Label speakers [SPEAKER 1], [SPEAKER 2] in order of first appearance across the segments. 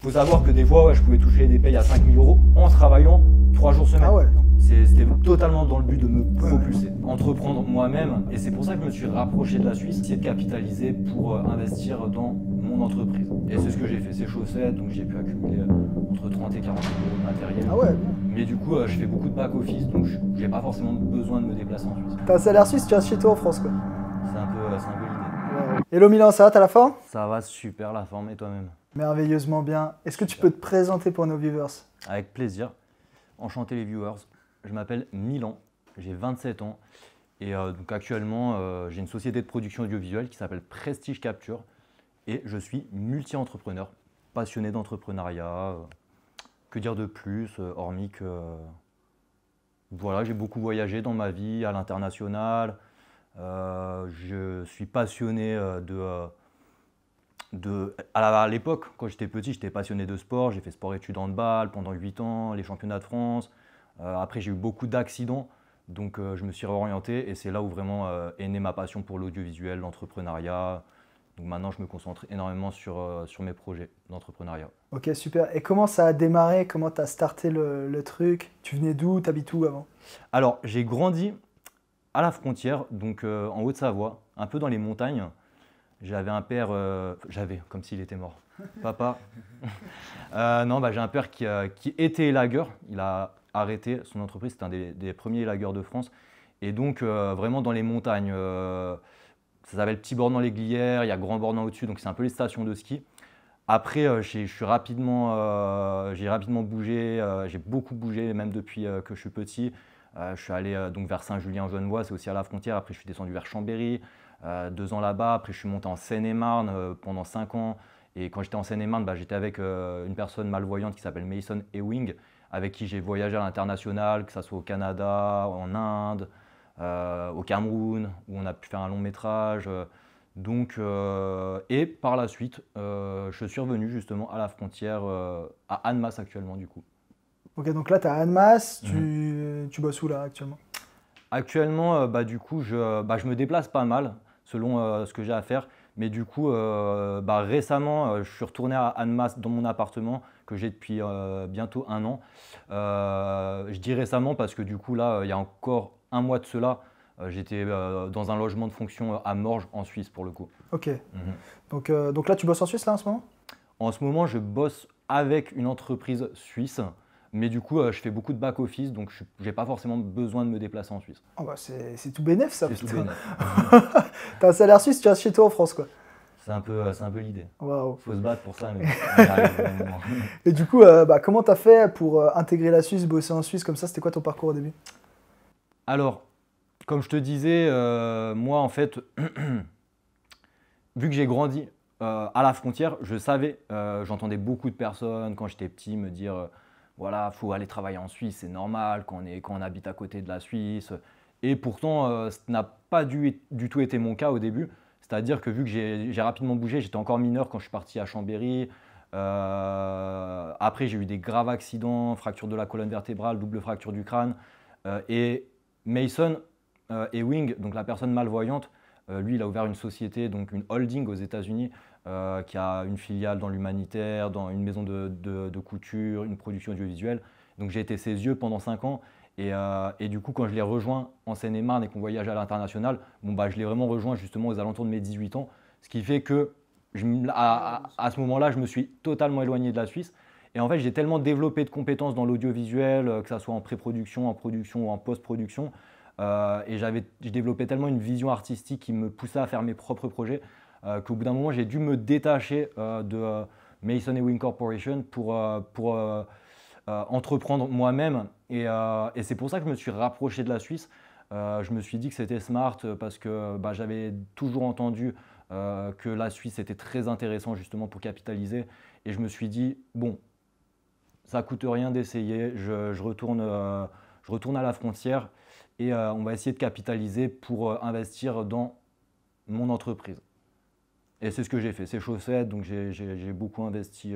[SPEAKER 1] Faut savoir que des fois, ouais, je pouvais toucher des payes à 5 000 euros en travaillant 3 jours semaine.
[SPEAKER 2] Ah ouais.
[SPEAKER 1] C'était totalement dans le but de me propulser, entreprendre moi-même. Et c'est pour ça que je me suis rapproché de la Suisse, essayer de capitaliser pour investir dans mon entreprise. Et c'est ce que j'ai fait, c'est chose faite, donc j'ai pu accumuler entre 30 et 40 000 euros de matériel.
[SPEAKER 2] Ah ouais, bien.
[SPEAKER 1] Mais du coup, je fais beaucoup de back-office, donc j'ai pas forcément besoin de me déplacer en Suisse.
[SPEAKER 2] T'as un salaire suisse, tu restes chez toi en France, quoi.
[SPEAKER 1] C'est un peu l'idée.
[SPEAKER 2] Wow. Hello Milan, ça va, t'as la forme?
[SPEAKER 1] Ça va super la forme, et toi-même?
[SPEAKER 2] Merveilleusement bien. Est-ce que tu peux te présenter pour nos viewers?
[SPEAKER 1] Avec plaisir. Enchanté les viewers. Je m'appelle Milan, j'ai 27 ans et donc actuellement j'ai une société de production audiovisuelle qui s'appelle Prestige Capture et je suis multi-entrepreneur, passionné d'entrepreneuriat. Que dire de plus, hormis que voilà, j'ai beaucoup voyagé dans ma vie à l'international. Je suis passionné à l'époque, quand j'étais petit, j'étais passionné de sport. J'ai fait sport-études handball pendant 8 ans, les championnats de France. Après, j'ai eu beaucoup d'accidents, donc je me suis réorienté et c'est là où vraiment est née ma passion pour l'audiovisuel, l'entrepreneuriat. Donc maintenant, je me concentre énormément sur mes projets d'entrepreneuriat.
[SPEAKER 2] Ok, super. Et comment ça a démarré? Comment tu as starté le truc? Tu venais d'où? T'habites où avant?
[SPEAKER 1] Alors, j'ai grandi à la frontière, donc en Haute-Savoie, un peu dans les montagnes. J'avais un père, comme s'il était mort. Papa. Non, j'ai un père qui était élagueur. Il a arrêté son entreprise, c'était un des premiers élagueurs de France. Et donc, vraiment dans les montagnes. Ça s'appelle Petit Bornand-les-Glières, il y a Grand Bornand au-dessus, donc c'est un peu les stations de ski. Après, j'ai rapidement bougé, j'ai beaucoup bougé, même depuis que je suis petit. Je suis allé donc vers Saint-Julien-en-Genevois, c'est aussi à la frontière. Après, je suis descendu vers Chambéry, 2 ans là-bas. Après, je suis monté en Seine-et-Marne pendant 5 ans. Et quand j'étais en Seine-et-Marne, j'étais avec une personne malvoyante qui s'appelle Mason Ewing, avec qui j'ai voyagé à l'international, que ce soit au Canada, en Inde, au Cameroun, où on a pu faire un long métrage. Et par la suite, je suis revenu justement à la frontière, à Annemasse actuellement du coup.
[SPEAKER 2] Ok, donc là, tu as Annemasse, tu bosses où là actuellement?
[SPEAKER 1] Actuellement, du coup, je me déplace pas mal selon ce que j'ai à faire. Mais du coup, récemment, je suis retourné à Annemasse dans mon appartement que j'ai depuis bientôt 1 an. Je dis récemment parce que du coup, là, il y a encore 1 mois de cela, j'étais dans un logement de fonction à Morges en Suisse pour le coup.
[SPEAKER 2] Ok. Donc là, tu bosses en Suisse là en ce moment?
[SPEAKER 1] En ce moment, je bosse avec une entreprise suisse. Mais du coup, je fais beaucoup de back-office, donc je n'ai pas forcément besoin de me déplacer en Suisse.
[SPEAKER 2] Oh c'est tout bénef ça.
[SPEAKER 1] C'est tout
[SPEAKER 2] putain.
[SPEAKER 1] bénef.
[SPEAKER 2] T'as un salaire suisse, tu restes chez toi en France quoi.
[SPEAKER 1] C'est un peu l'idée.
[SPEAKER 2] Waouh.
[SPEAKER 1] Faut se battre pour ça, mais on y arrive au bon moment.
[SPEAKER 2] Et du coup, comment t'as fait pour intégrer la Suisse, bosser en Suisse comme ça? C'était quoi ton parcours au début?
[SPEAKER 1] Alors, comme je te disais, moi en fait, vu que j'ai grandi à la frontière, je savais, j'entendais beaucoup de personnes quand j'étais petit me dire voilà, faut aller travailler en Suisse, c'est normal quand on habite à côté de la Suisse. Et pourtant, ce n'a pas du tout été mon cas au début. C'est-à-dire que vu que j'ai rapidement bougé, j'étais encore mineur quand je suis parti à Chambéry. Après, j'ai eu des graves accidents, fracture de la colonne vertébrale, double fracture du crâne. Et Mason Ewing, donc la personne malvoyante, lui, il a ouvert une société, donc une holding aux États-Unis, qui a une filiale dans l'humanitaire, dans une maison de couture, une production audiovisuelle. Donc j'ai été ses yeux pendant 5 ans. Et du coup, quand je l'ai rejoint en Seine-et-Marne et qu'on voyageait à l'international, je l'ai vraiment rejoint justement aux alentours de mes 18 ans. Ce qui fait que à ce moment-là, je me suis totalement éloigné de la Suisse. Et en fait, j'ai tellement développé de compétences dans l'audiovisuel, que ce soit en pré-production, en production ou en post-production. Et j'ai développé tellement une vision artistique qui me poussait à faire mes propres projets qu'au bout d'un moment, j'ai dû me détacher de Mason Ewing Corporation pour entreprendre moi-même. Et c'est pour ça que je me suis rapproché de la Suisse. Je me suis dit que c'était smart parce que j'avais toujours entendu que la Suisse était très intéressant justement pour capitaliser. Et je me suis dit, bon, ça coûte rien d'essayer, je retourne à la frontière et on va essayer de capitaliser pour investir dans mon entreprise. Et c'est ce que j'ai fait, c'est chose faite, donc j'ai beaucoup investi.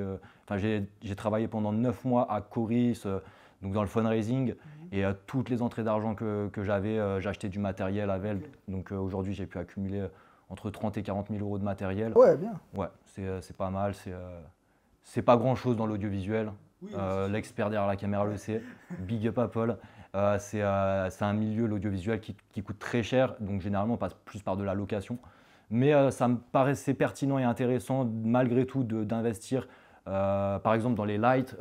[SPEAKER 1] J'ai travaillé pendant 9 mois à Coris, donc dans le fundraising, et toutes les entrées d'argent que j'avais, j'ai acheté du matériel avec. Donc aujourd'hui, j'ai pu accumuler entre 30 et 40 000 euros de matériel.
[SPEAKER 2] Ouais, bien.
[SPEAKER 1] Ouais, c'est pas mal, c'est pas grand-chose dans l'audiovisuel. L'expert derrière la caméra le sait. Big up à Paul. C'est un milieu, l'audiovisuel, qui coûte très cher. Donc généralement, on passe plus par de la location. Mais ça me paraissait pertinent et intéressant malgré tout d'investir. Par exemple, dans les lights.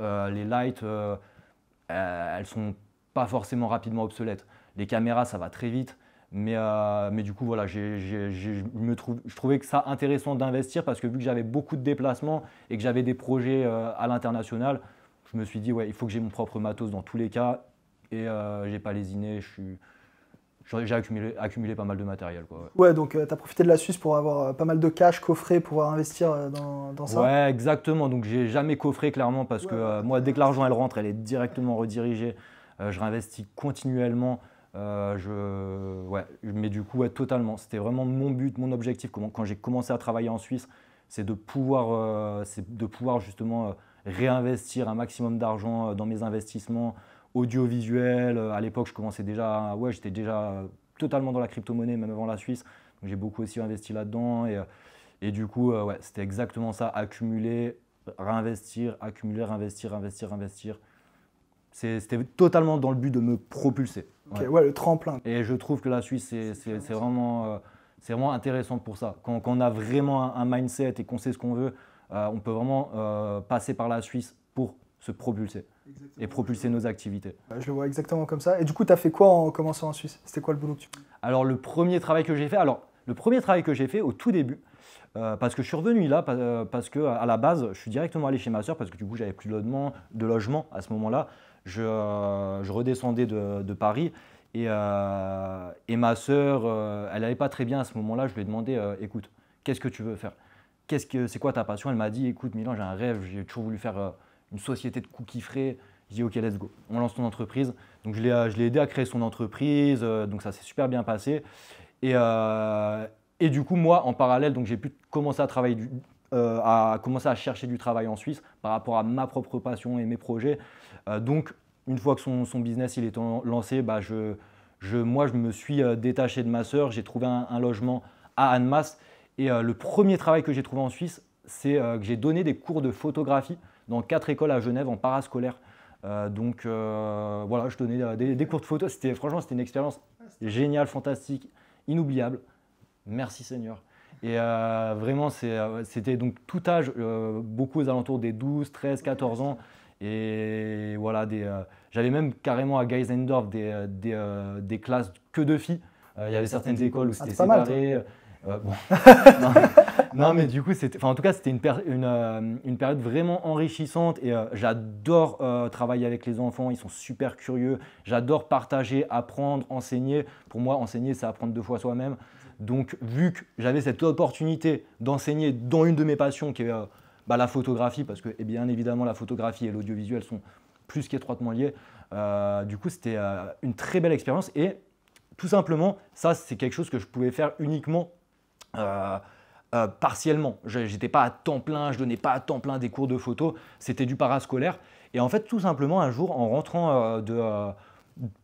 [SPEAKER 1] Elles sont pas forcément rapidement obsolètes. Les caméras, ça va très vite. Mais du coup, voilà, je trouvais que ça intéressant d'investir parce que vu que j'avais beaucoup de déplacements et que j'avais des projets à l'international, je me suis dit, ouais, il faut que j'ai mon propre matos dans tous les cas. Et j'ai pas lésiné, j'ai accumulé pas mal de matériel, quoi.
[SPEAKER 2] Ouais, donc tu as profité de la Suisse pour avoir pas mal de cash, coffré, pouvoir investir dans ça.
[SPEAKER 1] Ouais, exactement. Donc j'ai jamais coffré clairement parce que moi, dès que l'argent elle rentre, elle est directement redirigée. Je réinvestis continuellement. Mais du coup, ouais, totalement. C'était vraiment mon but, mon objectif quand j'ai commencé à travailler en Suisse, c'est de pouvoir justement réinvestir un maximum d'argent dans mes investissements audiovisuels. À l'époque, j'étais déjà totalement dans la crypto-monnaie, même avant la Suisse. Donc j'ai beaucoup aussi investi là-dedans. Et du coup, ouais, c'était exactement ça, accumuler, réinvestir, accumuler, réinvestir. C'était totalement dans le but de me propulser.
[SPEAKER 2] Ok, ouais, le tremplin.
[SPEAKER 1] Et je trouve que la Suisse, c'est vraiment intéressant pour ça. Quand on a vraiment un mindset et qu'on sait ce qu'on veut, on peut vraiment passer par la Suisse pour se propulser. Exactement. Et propulser nos activités.
[SPEAKER 2] Je le vois exactement comme ça. Et du coup, tu as fait quoi en commençant en Suisse? C'était quoi le boulot que tu fais?
[SPEAKER 1] Alors, le premier travail que j'ai fait au tout début, parce que je suis revenu là, parce qu'à la base, je suis directement allé chez ma soeur, parce que du coup, j'avais plus de logement à ce moment-là. Je redescendais de Paris et ma soeur, elle n'allait pas très bien à ce moment-là. Je lui ai demandé, écoute, qu'est-ce que tu veux faire? C'est quoi ta passion? Elle m'a dit, écoute Milan, j'ai un rêve, j'ai toujours voulu faire une société de cookies frais. J'ai dit, ok, let's go, on lance ton entreprise. Donc je l'ai aidé à créer son entreprise, donc ça s'est super bien passé. Et du coup, moi, en parallèle, donc j'ai pu commencer à travailler commencer à chercher du travail en Suisse par rapport à ma propre passion et mes projets. Donc, une fois que son business il est lancé, moi, je me suis détaché de ma sœur. J'ai trouvé un logement à Annemasse. Et le premier travail que j'ai trouvé en Suisse, c'est que j'ai donné des cours de photographie dans 4 écoles à Genève en parascolaire. Voilà, je donnais des cours de photo. Franchement, c'était une expérience géniale, fantastique, inoubliable. Merci Seigneur. Et vraiment, c'était donc tout âge, beaucoup aux alentours des 12, 13, 14 ans. Et voilà, j'avais même carrément à Geisendorf des classes que de filles. Il y avait certaines écoles où c'était séparé. Bon. non, mais du coup, en tout cas, c'était une période vraiment enrichissante et j'adore travailler avec les enfants. Ils sont super curieux. J'adore partager, apprendre, enseigner. Pour moi, enseigner, c'est apprendre 2 fois soi-même. Donc, vu que j'avais cette opportunité d'enseigner dans une de mes passions qui est la photographie, parce que bien évidemment, la photographie et l'audiovisuel sont plus qu'étroitement liés. Du coup, c'était une très belle expérience et tout simplement, ça, c'est quelque chose que je pouvais faire uniquement partiellement. Je n'étais pas à temps plein, je ne donnais pas à temps plein des cours de photo, c'était du parascolaire. Et en fait, tout simplement, un jour, en rentrant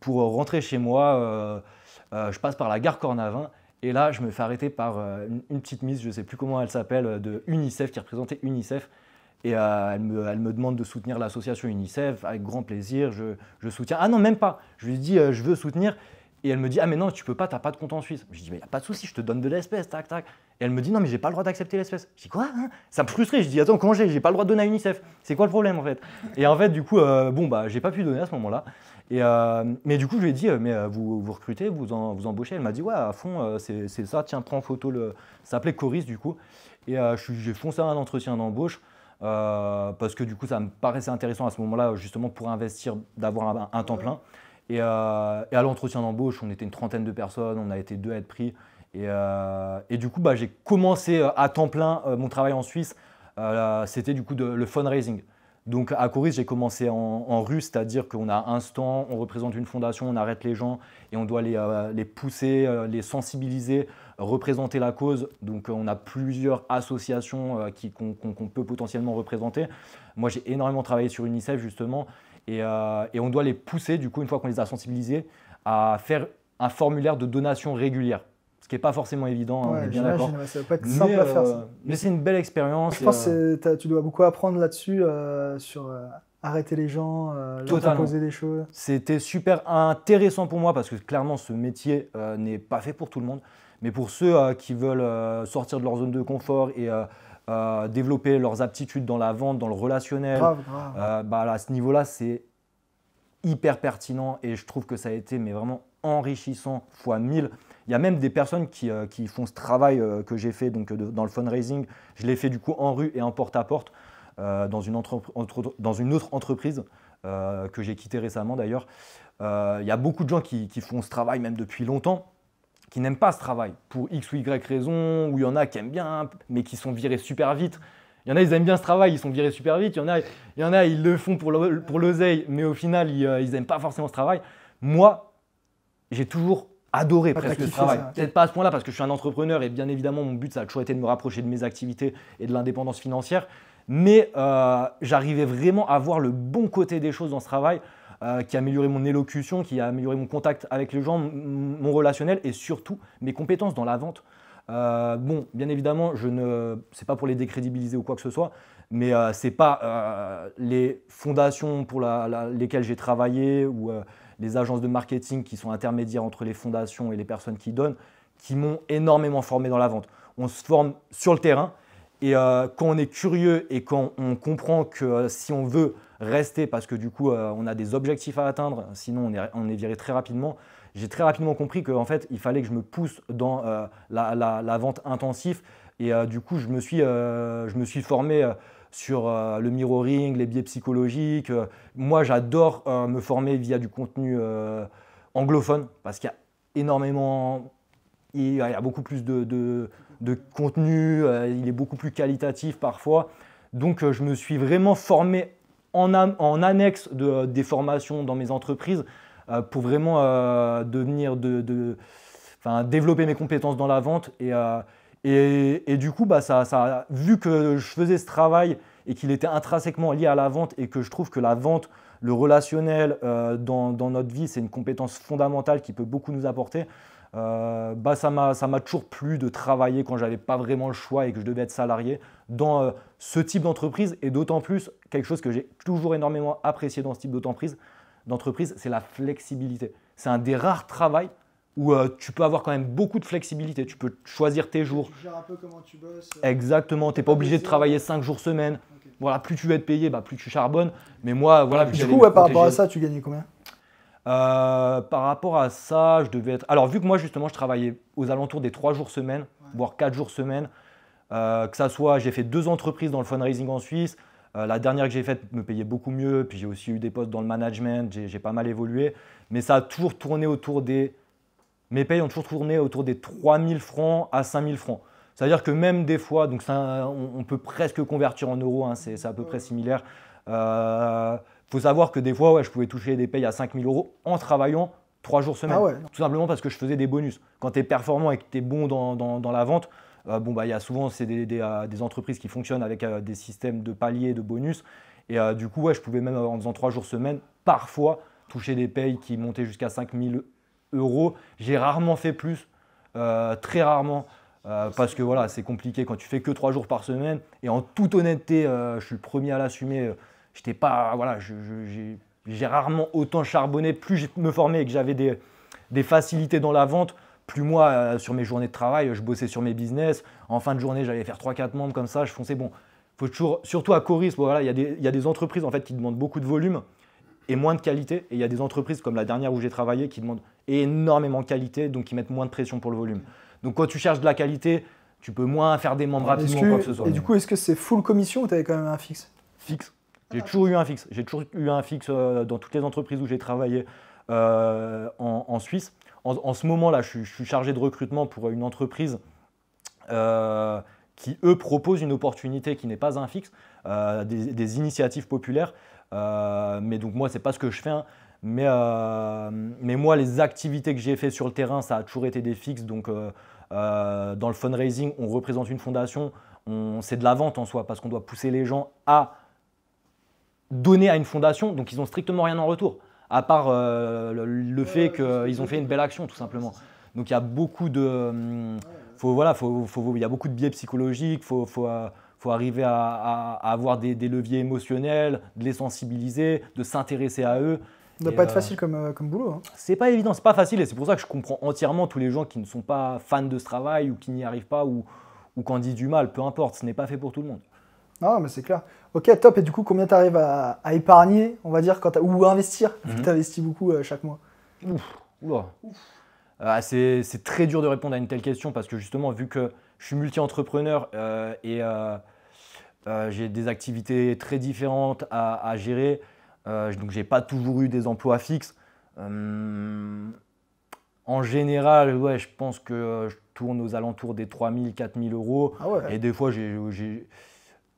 [SPEAKER 1] pour rentrer chez moi, je passe par la gare Cornavin. Et là, je me fais arrêter par une petite miss, je ne sais plus comment elle s'appelle, de UNICEF, qui représentait UNICEF. Et elle me demande de soutenir l'association UNICEF, avec grand plaisir, je soutiens. Ah non, même pas. Je lui dis, je veux soutenir. Et elle me dit, ah mais non, tu peux pas, tu n'as pas de compte en Suisse. Je dis, mais il n'y a pas de souci, je te donne de l'espèce, tac, tac. Et elle me dit, non, mais j'ai pas le droit d'accepter l'espèce. Je dis, quoi hein? Ça me frustrait. Je dis, attends, comment j'ai pas le droit de donner à UNICEF? C'est quoi le problème en fait? Et en fait, du coup, j'ai pas pu donner à ce moment-là. Mais du coup, je lui ai dit, mais vous recrutez, vous embauchez? Elle m'a dit, ouais, à fond, c'est ça, tiens, prends en photo. Ça s'appelait Coris, du coup. Et j'ai foncé à un entretien d'embauche parce que du coup, ça me paraissait intéressant à ce moment-là, justement, pour investir, d'avoir un temps plein. Et à l'entretien d'embauche, on était une 30aine de personnes, on a été 2 à être pris. Et du coup, j'ai commencé à temps plein mon travail en Suisse. C'était du coup le fundraising. Donc à Coris, j'ai commencé en rue, c'est-à-dire qu'on a un stand, on représente une fondation, on arrête les gens et on doit les pousser, les sensibiliser, représenter la cause. Donc on a plusieurs associations qu'on peut potentiellement représenter. Moi, j'ai énormément travaillé sur UNICEF justement et on doit les pousser, du coup, une fois qu'on les a sensibilisés, à faire un formulaire de donation régulière. Ce qui n'est pas forcément évident, on est bien d'accord.
[SPEAKER 2] Ouais, ça ne va pas être simple à faire ça.
[SPEAKER 1] Mais c'est une belle expérience.
[SPEAKER 2] Je pense que tu dois beaucoup apprendre là-dessus, sur arrêter les gens, leur proposer des choses.
[SPEAKER 1] C'était super intéressant pour moi parce que clairement ce métier n'est pas fait pour tout le monde. Mais pour ceux qui veulent sortir de leur zone de confort et développer leurs aptitudes dans la vente, dans le relationnel, à ce niveau-là, c'est hyper pertinent et je trouve que ça a été vraiment enrichissant fois 1000. Il y a même des personnes qui font ce travail que j'ai fait dans le fundraising. Je l'ai fait du coup en rue et en porte-à-porte dans une autre entreprise que j'ai quittée récemment d'ailleurs. Il y a beaucoup de gens qui font ce travail même depuis longtemps, qui n'aiment pas ce travail pour X ou Y raison, ou il y en a qui aiment bien mais qui sont virés super vite. Il y en a, ils aiment bien ce travail, ils sont virés super vite. Il y en a, ils le font pour l'oseille, mais au final, ils n'aiment pas forcément ce travail. Moi, j'ai toujours adoré presque ce travail. Peut-être pas à ce point-là parce que je suis un entrepreneur et bien évidemment, mon but, ça a toujours été de me rapprocher de mes activités et de l'indépendance financière. Mais j'arrivais vraiment à voir le bon côté des choses dans ce travail qui a amélioré mon élocution, qui a amélioré mon contact avec les gens, mon relationnel et surtout mes compétences dans la vente. Bon, bien évidemment, c'est pas pour les décrédibiliser ou quoi que ce soit, mais c'est pas les fondations pour lesquelles j'ai travaillé ou les agences de marketing qui sont intermédiaires entre les fondations et les personnes qui donnent, qui m'ont énormément formé dans la vente. On se forme sur le terrain et quand on est curieux et quand on comprend que si on veut rester, parce que du coup on a des objectifs à atteindre, sinon on est viré très rapidement. J'ai très rapidement compris qu'en fait, il fallait que je me pousse dans la vente intensive. Et du coup, je me suis formé sur le mirroring, les biais psychologiques. Moi, j'adore me former via du contenu anglophone parce qu'il y a énormément, il y a beaucoup plus de contenu, il est beaucoup plus qualitatif parfois. Donc, je me suis vraiment formé en annexe des formations dans mes entreprises. Pour vraiment développer mes compétences dans la vente. Et du coup, vu que je faisais ce travail et qu'il était intrinsèquement lié à la vente et que je trouve que la vente, le relationnel dans notre vie, c'est une compétence fondamentale qui peut beaucoup nous apporter, ça m'a toujours plu de travailler quand je n'avais pas vraiment le choix et que je devais être salarié dans ce type d'entreprise. Et d'autant plus, quelque chose que j'ai toujours énormément apprécié dans ce type d'entreprise, c'est la flexibilité. C'est un des rares travails où tu peux avoir quand même beaucoup de flexibilité. Tu peux choisir tes jours.
[SPEAKER 2] Tu gères un peu comment tu bosses.
[SPEAKER 1] Exactement. Tu n'es pas obligé de travailler 5 jours semaine. Okay. Voilà, plus tu veux être payé, plus tu charbonnes. Mais moi, voilà.
[SPEAKER 2] Du coup, par rapport à ça, tu gagnais combien ?
[SPEAKER 1] Par rapport à ça, je devais être… Alors, vu que moi, justement, je travaillais aux alentours des 3 jours semaine, voire 4 jours semaine, que ça soit, j'ai fait 2 entreprises dans le fundraising en Suisse. La dernière que j'ai faite me payait beaucoup mieux, puis j'ai aussi eu des postes dans le management, j'ai pas mal évolué. Mais ça a toujours tourné mes payes ont toujours tourné autour des 3 000 francs à 5 000 francs. C'est-à-dire que même des fois, donc on peut presque convertir en euros, hein, c'est à peu près similaire. Faut savoir que des fois, je pouvais toucher des payes à 5 000 euros en travaillant 3 jours semaine. Tout simplement parce que je faisais des bonus. Quand tu es performant et que tu es bon dans la vente, il y a souvent des entreprises qui fonctionnent avec des systèmes de paliers, de bonus. Et du coup, je pouvais même en faisant 3 jours semaine, parfois toucher des payes qui montaient jusqu'à 5 000 euros. J'ai rarement fait plus, très rarement, parce que voilà, c'est compliqué quand tu fais que 3 jours par semaine. Et en toute honnêteté, je suis le premier à l'assumer. J'étais pas, voilà, j'ai rarement autant charbonné. Plus je me formais et que j'avais des facilités dans la vente, plus moi, sur mes journées de travail, je bossais sur mes business. En fin de journée, j'allais faire 3-4 membres comme ça. Je fonçais. Bon, faut toujours, surtout à Coris, voilà, il y a des entreprises en fait, qui demandent beaucoup de volume et moins de qualité. Et il y a des entreprises comme la dernière où j'ai travaillé qui demandent énormément de qualité, donc qui mettent moins de pression pour le volume. Donc quand tu cherches de la qualité, tu peux moins faire des membres rapidement, quoi que ce soit.
[SPEAKER 2] Et du coup, est-ce que c'est full commission ou tu avais quand même un fixe ?
[SPEAKER 1] Fixe. J'ai toujours eu un fixe. J'ai toujours eu un fixe dans toutes les entreprises où j'ai travaillé en Suisse. En ce moment-là, je suis chargé de recrutement pour une entreprise qui, eux, propose une opportunité qui n'est pas un fixe, des initiatives populaires. Mais donc, moi, ce n'est pas ce que je fais. Hein. Mais moi, les activités que j'ai faites sur le terrain, ça a toujours été des fixes. Donc, dans le fundraising, on représente une fondation. C'est de la vente en soi parce qu'on doit pousser les gens à donner à une fondation. Donc, ils n'ont strictement rien en retour, à part le fait qu'ils ont fait une belle action, tout simplement. Donc il y a beaucoup de, il y a beaucoup de biais psychologiques. Faut arriver à avoir des leviers émotionnels, de les sensibiliser, de s'intéresser à eux.
[SPEAKER 2] Ça doit pas être facile comme boulot. Hein.
[SPEAKER 1] C'est pas évident, c'est pas facile et c'est pour ça que je comprends entièrement tous les gens qui ne sont pas fans de ce travail ou qui n'y arrivent pas ou qui en disent du mal, peu importe, ce n'est pas fait pour tout le monde.
[SPEAKER 2] Non, mais c'est clair. Ok, top. Et du coup, combien tu arrives à épargner, on va dire, ou à investir? Tu investis beaucoup chaque mois.
[SPEAKER 1] C'est très dur de répondre à une telle question parce que justement, vu que je suis multi-entrepreneur et j'ai des activités très différentes à gérer, donc j'ai pas toujours eu des emplois fixes. En général, ouais, je pense que je tourne aux alentours des 3 000, 4 000 euros.
[SPEAKER 2] Ah ouais.
[SPEAKER 1] Et des fois,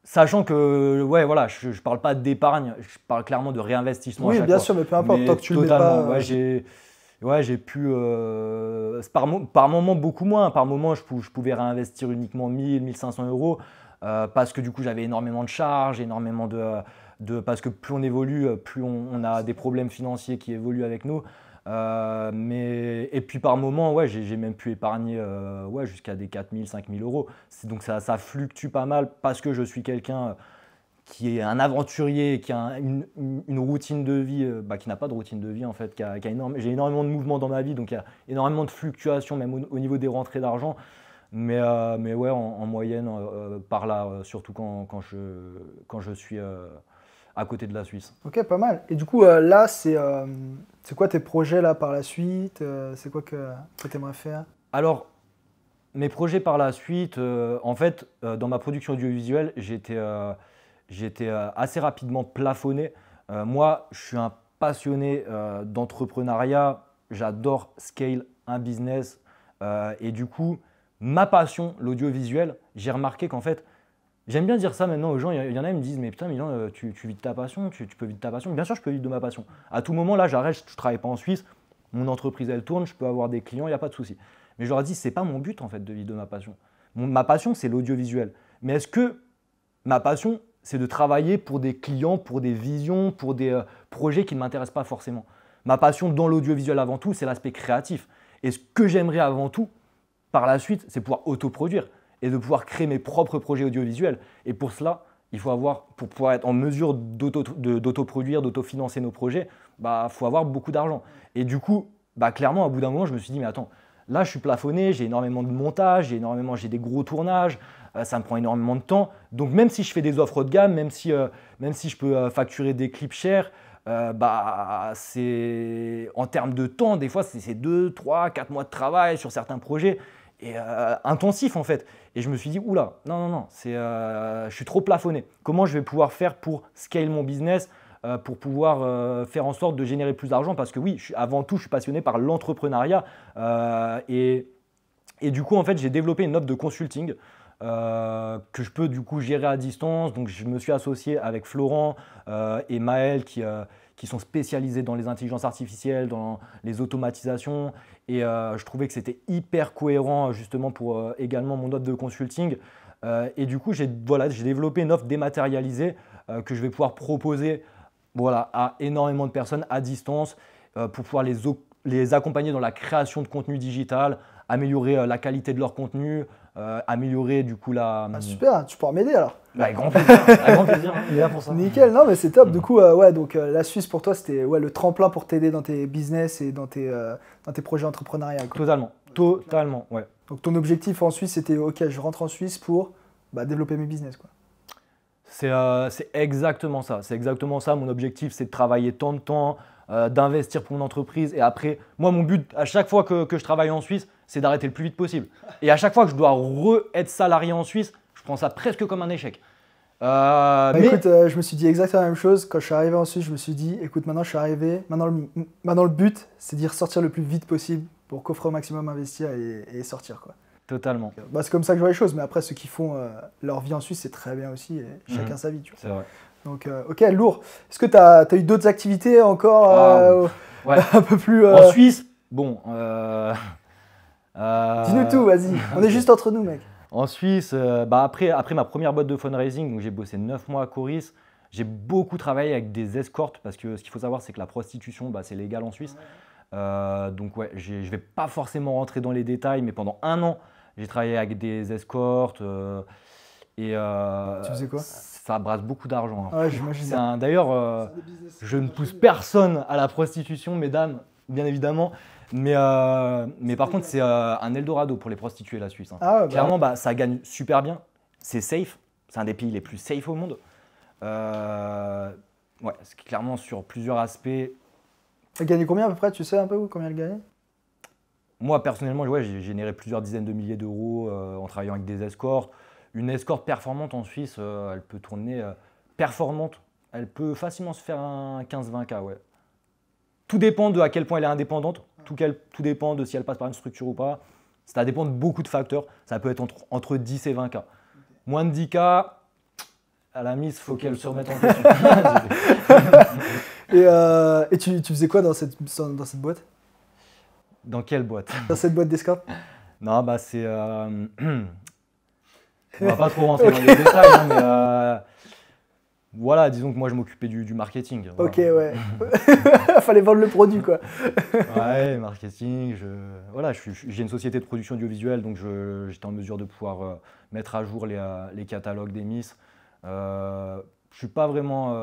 [SPEAKER 1] sachant que ouais, voilà, je ne parle pas d'épargne, je parle clairement de réinvestissement.
[SPEAKER 2] Oui,
[SPEAKER 1] à chaque
[SPEAKER 2] bien
[SPEAKER 1] fois.
[SPEAKER 2] sûr, mais peu importe,
[SPEAKER 1] Mais
[SPEAKER 2] tant que tu le mets
[SPEAKER 1] totalement,
[SPEAKER 2] pas.
[SPEAKER 1] j'ai pu, par moment beaucoup moins. Par moment, je pouvais réinvestir uniquement 1000, 1500 euros parce que du coup, j'avais énormément de charges, énormément parce que plus on évolue, plus on a des problèmes financiers qui évoluent avec nous. Et puis par moment, ouais, j'ai même pu épargner jusqu'à des 4 000, 5 000 euros. Donc ça fluctue pas mal parce que je suis quelqu'un qui est un aventurier, qui a une routine de vie, qui n'a pas de routine de vie en fait, j'ai énormément de mouvements dans ma vie, donc il y a énormément de fluctuations même au niveau des rentrées d'argent. Mais ouais, en moyenne, par là, surtout quand je suis à côté de la Suisse.
[SPEAKER 2] Ok, pas mal. Et du coup, là, c'est quoi tes projets là par la suite? C'est quoi que tu aimerais faire?
[SPEAKER 1] Alors, mes projets par la suite, en fait, dans ma production audiovisuelle, j'étais assez rapidement plafonné. Moi, je suis un passionné d'entrepreneuriat. J'adore scale un business. Et du coup, ma passion, l'audiovisuel, j'ai remarqué qu'en fait, j'aime bien dire ça maintenant aux gens. Il y en a qui me disent, mais putain, Milan, tu vis de ta passion, tu peux vivre de ta passion. Bien sûr, je peux vivre de ma passion. À tout moment, là, j'arrête, je ne travaille pas en Suisse. Mon entreprise, elle tourne, je peux avoir des clients, il n'y a pas de souci. Mais je leur dis, ce n'est pas mon but en fait de vivre de ma passion. Ma passion, c'est l'audiovisuel. Mais est-ce que ma passion, c'est de travailler pour des clients, pour des visions, pour des projets qui ne m'intéressent pas forcément? Ma passion dans l'audiovisuel avant tout, c'est l'aspect créatif. Et ce que j'aimerais avant tout, par la suite, c'est pouvoir autoproduire et de pouvoir créer mes propres projets audiovisuels. Et pour cela, pour pouvoir être en mesure d'autoproduire, d'autofinancer nos projets, faut avoir beaucoup d'argent. Et du coup, clairement, au bout d'un moment, je me suis dit, mais attends, là, je suis plafonné, j'ai énormément de montage, j'ai des gros tournages, ça me prend énormément de temps. Donc, même si je fais des offres haut de gamme, même si je peux facturer des clips chers, c'est en termes de temps, des fois, c'est 2, 3, 4 mois de travail sur certains projets. Et intensif en fait. Et je me suis dit, oula, non, je suis trop plafonné. Comment je vais pouvoir faire pour scale mon business, pour pouvoir faire en sorte de générer plus d'argent? Parce que oui, avant tout, je suis passionné par l'entrepreneuriat. Et du coup, en fait, j'ai développé une offre de consulting que je peux du coup gérer à distance. Donc, je me suis associé avec Florent et Maël qui sont spécialisés dans les intelligences artificielles, dans les automatisations. Et je trouvais que c'était hyper cohérent justement pour également mon offre de consulting. Et du coup, j'ai développé une offre dématérialisée que je vais pouvoir proposer à énormément de personnes à distance pour pouvoir les accompagner dans la création de contenu digital, améliorer la qualité de leur contenu, améliorer du coup la…
[SPEAKER 2] super, tu pourras m'aider alors.
[SPEAKER 1] Avec grand plaisir, il est là pour ça.
[SPEAKER 2] Nickel, non mais c'est top. Du coup, donc la Suisse pour toi, c'était le tremplin pour t'aider dans tes business et dans tes projets entrepreneuriaux.
[SPEAKER 1] Totalement, ouais.
[SPEAKER 2] Donc ton objectif en Suisse, c'était ok, je rentre en Suisse pour développer mes business, quoi.
[SPEAKER 1] C'est exactement ça. C'est exactement ça. Mon objectif, c'est de travailler tant de temps, d'investir pour mon entreprise. Et après, moi, mon but, à chaque fois que je travaille en Suisse, c'est d'arrêter le plus vite possible. Et à chaque fois que je dois être salarié en Suisse, je prends ça presque comme un échec.
[SPEAKER 2] Écoute, je me suis dit exactement la même chose. Quand je suis arrivé en Suisse, je me suis dit, écoute, maintenant je suis arrivé. Maintenant le but, c'est d'y ressortir le plus vite possible pour coffrer au maximum, investir et sortir, quoi.
[SPEAKER 1] Totalement.
[SPEAKER 2] C'est comme ça que je vois les choses. Mais après, ceux qui font leur vie en Suisse, c'est très bien aussi. Et chacun sa vie, tu vois.
[SPEAKER 1] C'est vrai.
[SPEAKER 2] Donc, ok, lourd. Est-ce que tu as eu d'autres activités encore un peu plus…
[SPEAKER 1] En Suisse, bon…
[SPEAKER 2] Dis-nous tout, vas-y. On est juste entre nous, mec.
[SPEAKER 1] En Suisse, après ma première boîte de fundraising, donc j'ai bossé 9 mois à Coris. J'ai beaucoup travaillé avec des escortes parce que ce qu'il faut savoir, c'est que la prostitution, c'est légal en Suisse. Donc ouais, je ne vais pas forcément rentrer dans les détails, mais pendant 1 an, j'ai travaillé avec des escortes. Tu
[SPEAKER 2] faisais quoi?
[SPEAKER 1] Ça brasse beaucoup d'argent.
[SPEAKER 2] Ouais, j'imagine.
[SPEAKER 1] D'ailleurs, je ne pousse personne à la prostitution, mesdames, bien évidemment. Mais par contre, c'est un Eldorado pour les prostituées, la Suisse. Clairement, ça gagne super bien. C'est safe. C'est un des pays les plus safe au monde. Ouais, c'est clairement sur plusieurs aspects.
[SPEAKER 2] Elle gagnait combien à peu près? Tu sais un peu combien elle gagnait?
[SPEAKER 1] Moi, personnellement, ouais, j'ai généré plusieurs dizaines de milliers d'euros en travaillant avec des escortes. Une escorte performante en Suisse, elle peut tourner performante. Elle peut facilement se faire un 15-20K, ouais. Tout dépend de à quel point elle est indépendante. Tout dépend de si elle passe par une structure ou pas. Ça dépend de beaucoup de facteurs. Ça peut être entre 10 et 20K. Moins de 10K, à la mise, il faut qu'elle se remette en question.
[SPEAKER 2] Et tu faisais quoi dans cette boîte?
[SPEAKER 1] Dans quelle boîte?
[SPEAKER 2] Dans cette boîte d'escorte?
[SPEAKER 1] Non, c'est... On va pas trop rentrer dans les détails, hein, mais voilà, disons que moi je m'occupais du marketing. Voilà.
[SPEAKER 2] Ok, ouais. Fallait vendre le produit, quoi.
[SPEAKER 1] Ouais, marketing. Voilà, j'ai une société de production audiovisuelle, donc j'étais en mesure de pouvoir mettre à jour les catalogues des Miss. Je suis pas vraiment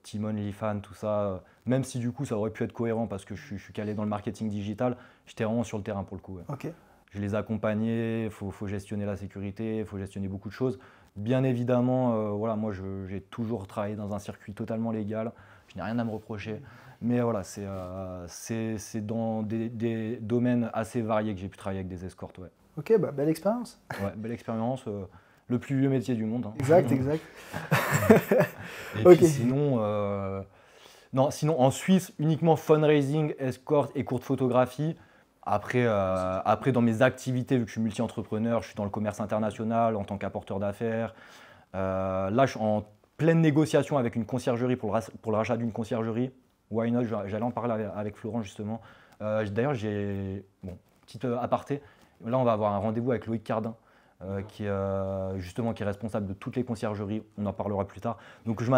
[SPEAKER 1] Team OnlyFans, tout ça, même si du coup ça aurait pu être cohérent parce que je suis calé dans le marketing digital, j'étais vraiment sur le terrain pour le coup. Ouais.
[SPEAKER 2] Ok.
[SPEAKER 1] Je les accompagnais, il faut gestionner la sécurité, il faut gestionner beaucoup de choses. Bien évidemment, voilà, moi j'ai toujours travaillé dans un circuit totalement légal, je n'ai rien à me reprocher. Mais voilà, c'est dans des domaines assez variés que j'ai pu travailler avec des escortes. Ouais.
[SPEAKER 2] Ok, belle expérience.
[SPEAKER 1] Ouais, belle expérience. Le plus vieux métier du monde. Hein.
[SPEAKER 2] Exact.
[SPEAKER 1] Et puis sinon, sinon en Suisse, uniquement fundraising, escort et courte photographie. Après, dans mes activités, vu que je suis multi-entrepreneur, je suis dans le commerce international en tant qu'apporteur d'affaires. Là, je suis en pleine négociation avec une conciergerie pour le rachat d'une conciergerie. Why not? J'allais en parler avec Florent justement. D'ailleurs, petite aparté, là on va avoir un rendez-vous avec Loïc Cardin, qui est responsable de toutes les conciergeries. On en parlera plus tard. Donc je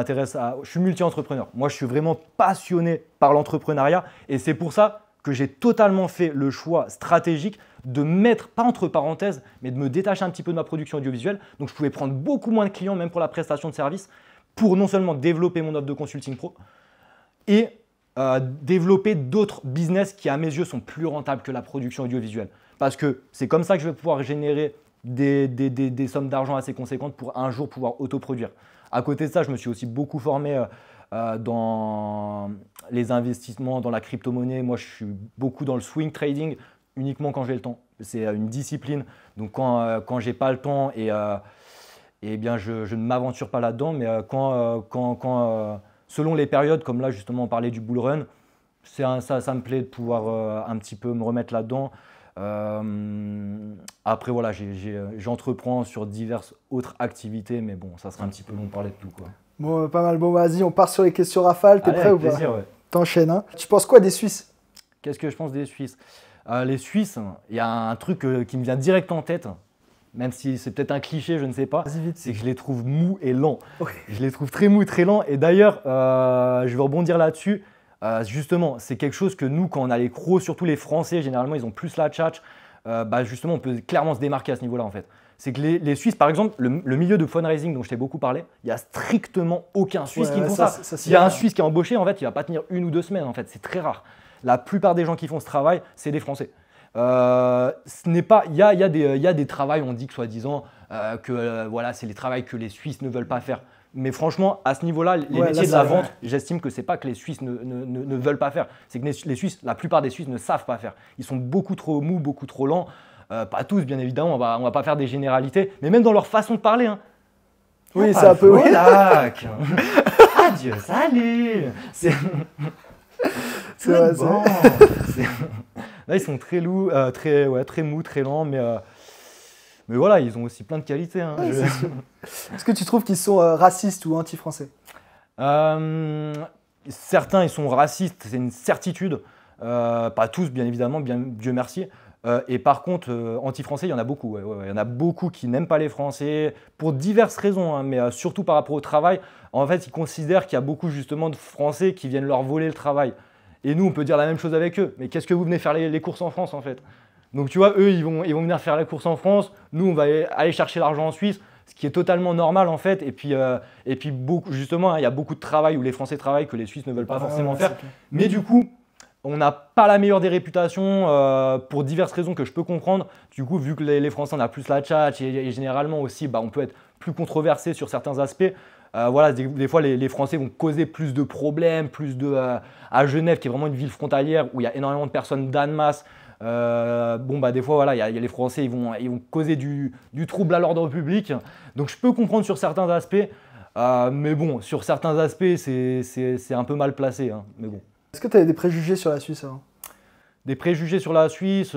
[SPEAKER 1] suis multi-entrepreneur. Moi, je suis vraiment passionné par l'entrepreneuriat et c'est pour ça que j'ai totalement fait le choix stratégique de mettre, pas entre parenthèses, mais de me détacher un petit peu de ma production audiovisuelle. Donc, je pouvais prendre beaucoup moins de clients, même pour la prestation de service, pour non seulement développer mon offre de consulting pro et développer d'autres business qui, à mes yeux, sont plus rentables que la production audiovisuelle. Parce que c'est comme ça que je vais pouvoir générer des sommes d'argent assez conséquentes pour un jour pouvoir autoproduire. À côté de ça, je me suis aussi beaucoup formé dans les investissements, dans la crypto-monnaie. Moi, je suis beaucoup dans le swing trading uniquement quand j'ai le temps. C'est une discipline. Donc, quand je n'ai pas le temps, bien, je ne m'aventure pas là-dedans. Mais selon les périodes, comme là, justement, on parlait du bull run, ça me plaît de pouvoir un petit peu me remettre là-dedans. Après, voilà, j'entreprends sur diverses autres activités. Mais bon, ça sera un petit peu long de parler de tout, quoi.
[SPEAKER 2] Bon, pas mal. Bon, vas-y, on part sur les questions rafales. T'es prêt ou pas?
[SPEAKER 1] Plaisir, ouais.
[SPEAKER 2] T'enchaînes, hein. Tu penses quoi des Suisses?
[SPEAKER 1] Qu'est-ce que je pense des Suisses? Les Suisses, il y a un truc qui me vient direct en tête, même si c'est peut-être un cliché, je ne sais pas. C'est que je les trouve mous et lents. Okay. Je les trouve très mous, très lents. Et d'ailleurs, je vais rebondir là-dessus. Justement, c'est quelque chose que nous, quand on a les crocs, surtout les Français, généralement, ils ont plus la tchatch. Justement, on peut clairement se démarquer à ce niveau-là, en fait. C'est que les Suisses, par exemple, le milieu de fundraising dont je t'ai beaucoup parlé, il n'y a strictement aucun Suisse qui font ça. S'il y a un Suisse qui est embauché, en fait, il ne va pas tenir 1 ou 2 semaines. En fait, c'est très rare. La plupart des gens qui font ce travail, c'est des Français. Ce n'est pas. Il y a des travails, on dit que soi-disant que voilà, c'est les travails que les Suisses ne veulent pas faire. Mais franchement, à ce niveau-là, les métiers de la vente, j'estime que c'est pas que les Suisses ne veulent pas faire. C'est que les Suisses, la plupart des Suisses ne savent pas faire. Ils sont beaucoup trop mous, beaucoup trop lents. Pas tous, bien évidemment, on va pas faire des généralités, mais même dans leur façon de parler. Hein.
[SPEAKER 2] Oui, c'est un peu...
[SPEAKER 1] Adieu, salut. C'est
[SPEAKER 2] vrai,
[SPEAKER 1] bon. Là, ils sont très mous, très lents, mais voilà, ils ont aussi plein de qualités. Hein.
[SPEAKER 2] Est-ce que tu trouves qu'ils sont racistes ou anti-français?
[SPEAKER 1] Certains, ils sont racistes, c'est une certitude. Pas tous, bien évidemment, Dieu merci. Et par contre, anti-français, il y en a beaucoup. Ouais. Il y en a beaucoup qui n'aiment pas les Français pour diverses raisons, hein, mais surtout par rapport au travail. En fait, ils considèrent qu'il y a beaucoup justement de Français qui viennent leur voler le travail. Et nous, on peut dire la même chose avec eux. Mais qu'est-ce que vous venez faire les courses en France, en fait? Donc, tu vois, eux, ils vont venir faire les courses en France. Nous, on va aller chercher l'argent en Suisse, ce qui est totalement normal, en fait. Et puis justement, il y a beaucoup de travail où les Français travaillent que les Suisses ne veulent pas forcément faire. Mais du coup, on n'a pas la meilleure des réputations pour diverses raisons que je peux comprendre. Du coup, vu que les Français, on a plus la tchatche et généralement aussi, on peut être plus controversé sur certains aspects. Voilà, des fois, les Français vont causer plus de problèmes, à Genève, qui est vraiment une ville frontalière où il y a énormément de personnes d'en masse. Des fois, voilà, il y a les Français, ils vont causer du trouble à l'ordre public. Donc, je peux comprendre sur certains aspects. Mais bon, sur certains aspects, c'est un peu mal placé. Hein, mais bon.
[SPEAKER 2] Est-ce que tu avais des préjugés sur la Suisse avant?
[SPEAKER 1] Des préjugés sur la Suisse,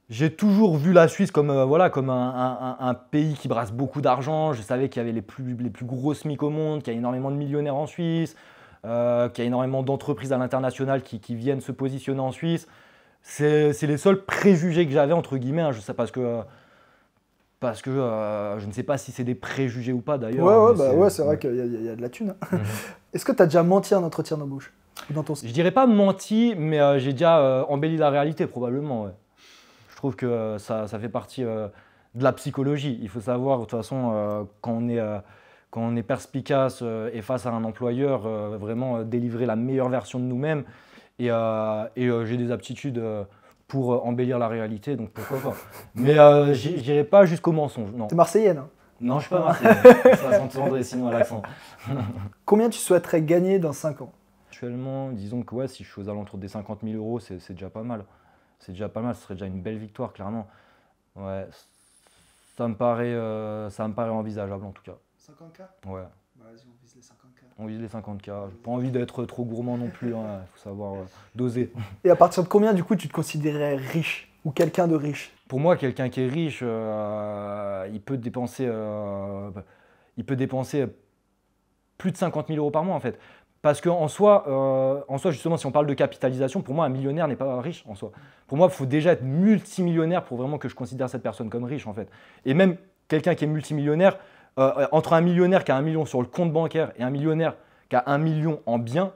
[SPEAKER 1] j'ai toujours vu la Suisse comme un pays qui brasse beaucoup d'argent. Je savais qu'il y avait les plus gros SMIC au monde, qu'il y a énormément de millionnaires en Suisse, qu'il y a énormément d'entreprises à l'international qui viennent se positionner en Suisse. C'est les seuls préjugés que j'avais, entre guillemets. Hein, je sais parce que je ne sais pas si c'est des préjugés ou pas d'ailleurs.
[SPEAKER 2] C'est vrai qu'il y a de la thune. Hein. Est-ce que tu as déjà menti à un entretien d'embauche?
[SPEAKER 1] Je dirais pas menti, mais j'ai déjà embelli la réalité probablement. Ouais. Je trouve que ça fait partie de la psychologie. Il faut savoir, de toute façon, quand on est perspicace et face à un employeur, vraiment délivrer la meilleure version de nous-mêmes. Et j'ai des aptitudes pour embellir la réalité, donc pourquoi pas. Mais je n'irai pas jusqu'au mensonge, non.
[SPEAKER 2] T'es marseillaine, hein?
[SPEAKER 1] Non, je ne suis pas marseillaine. Ça s'entendrait sinon à l'accent.
[SPEAKER 2] Combien tu souhaiterais gagner dans 5 ans?
[SPEAKER 1] Actuellement, disons que ouais, si je suis aux alentours des 50 000 €, c'est déjà pas mal. C'est déjà pas mal, ce serait déjà une belle victoire, clairement. Ouais, ça me paraît envisageable en tout cas.
[SPEAKER 2] 50K?
[SPEAKER 1] Ouais.
[SPEAKER 2] Vas-y, on vise les 50K.
[SPEAKER 1] On vise les 50K. J'ai pas envie d'être trop gourmand non plus, hein. Faut savoir doser.
[SPEAKER 2] Et à partir de combien, du coup, tu te considérais riche ou quelqu'un de riche?
[SPEAKER 1] Pour moi, quelqu'un qui est riche, il peut dépenser plus de 50 000 € par mois, en fait. Parce qu'en soi, justement, si on parle de capitalisation, pour moi, un millionnaire n'est pas riche en soi. Pour moi, il faut déjà être multimillionnaire pour vraiment que je considère cette personne comme riche, en fait. Et même quelqu'un qui est multimillionnaire, entre un millionnaire qui a 1 million sur le compte bancaire et un millionnaire qui a 1 million en biens,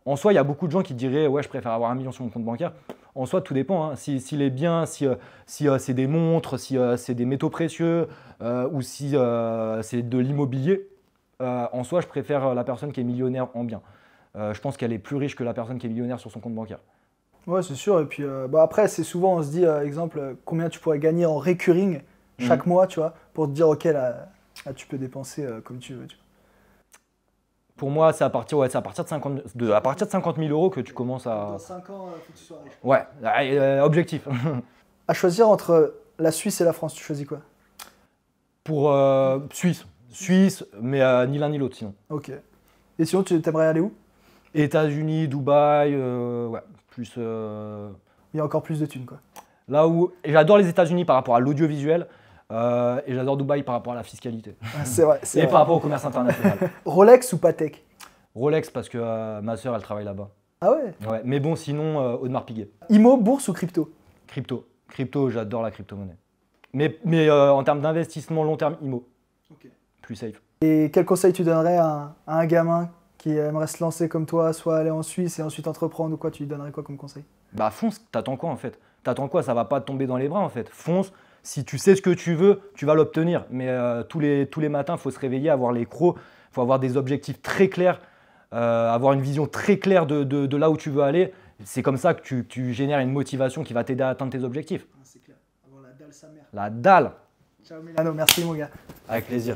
[SPEAKER 1] en soi, il y a beaucoup de gens qui diraient « ouais, je préfère avoir 1 million sur mon compte bancaire ». En soi, tout dépend. Hein. Si les biens, si c'est des montres, si c'est des métaux précieux ou si c'est de l'immobilier, en soi, je préfère la personne qui est millionnaire en biens. Je pense qu'elle est plus riche que la personne qui est millionnaire sur son compte bancaire.
[SPEAKER 2] Ouais, c'est sûr. Et puis après, c'est souvent, on se dit, exemple, combien tu pourrais gagner en recurring chaque mois, tu vois, pour te dire, ok, là tu peux dépenser comme tu veux. Tu vois.
[SPEAKER 1] Pour moi, c'est à partir de 50 000 € que tu commences à…
[SPEAKER 2] Dans 5 ans, il faut que tu sois riche.
[SPEAKER 1] Ouais, objectif.
[SPEAKER 2] À choisir entre la Suisse et la France, tu choisis quoi?
[SPEAKER 1] Pour Suisse, mais ni l'un ni l'autre sinon.
[SPEAKER 2] Ok. Et sinon, tu aimerais aller où?
[SPEAKER 1] États-Unis, Dubaï, ouais, plus…
[SPEAKER 2] Il y a encore plus de thunes, quoi.
[SPEAKER 1] Là où… J'adore les États-Unis par rapport à l'audiovisuel et j'adore Dubaï par rapport à la fiscalité.
[SPEAKER 2] C'est vrai.
[SPEAKER 1] Et par rapport au commerce international.
[SPEAKER 2] Rolex ou Patek?
[SPEAKER 1] Rolex parce que ma soeur, elle travaille là-bas.
[SPEAKER 2] Ah ouais?
[SPEAKER 1] Ouais, mais bon, sinon, Audemars Piguet.
[SPEAKER 2] Immo, bourse ou crypto?
[SPEAKER 1] Crypto, j'adore la crypto-monnaie. Mais en termes d'investissement long terme, IMO.
[SPEAKER 2] Okay.
[SPEAKER 1] Plus safe.
[SPEAKER 2] Et quel conseil tu donnerais à un gamin qui aimerait se lancer comme toi, soit aller en Suisse et ensuite entreprendre ou quoi? Tu lui donnerais quoi comme conseil?
[SPEAKER 1] Bah fonce, t'attends quoi en fait? T'attends quoi? Ça va pas te tomber dans les bras en fait. Fonce, si tu sais ce que tu veux, tu vas l'obtenir. Mais tous les matins, il faut se réveiller, avoir les crocs, il faut avoir des objectifs très clairs, avoir une vision très claire de là où tu veux aller. C'est comme ça que tu génères une motivation qui va t'aider à atteindre tes objectifs.
[SPEAKER 2] C'est clair. Avoir la dalle sa mère.
[SPEAKER 1] La dalle.
[SPEAKER 2] Ciao Milano, merci mon gars.
[SPEAKER 1] Avec plaisir.